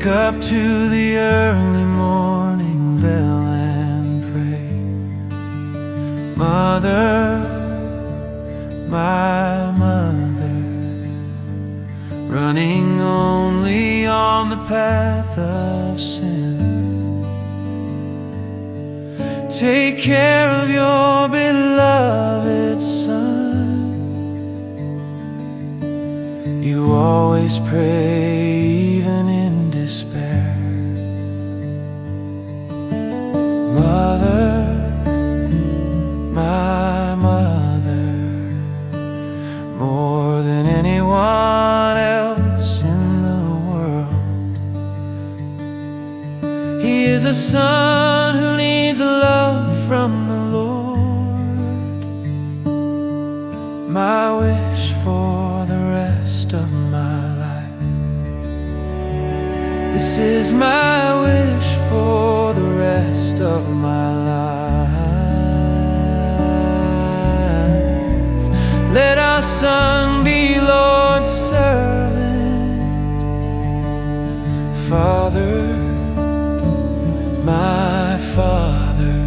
Wake up to the early morning bell and pray. Mother, my mother, running only on the path of sin. Take care of your beloved son. You always pray even in despair. Mother, my mother, more than anyone else in the world. He is a son who needs love from the Lord. My wish for the rest of my life, this is my wish for the rest of my life. Let our son be Lord's servant. Father, my Father,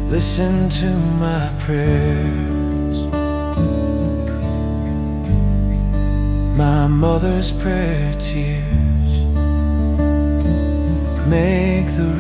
listen to my prayers. My mother's prayer tears make the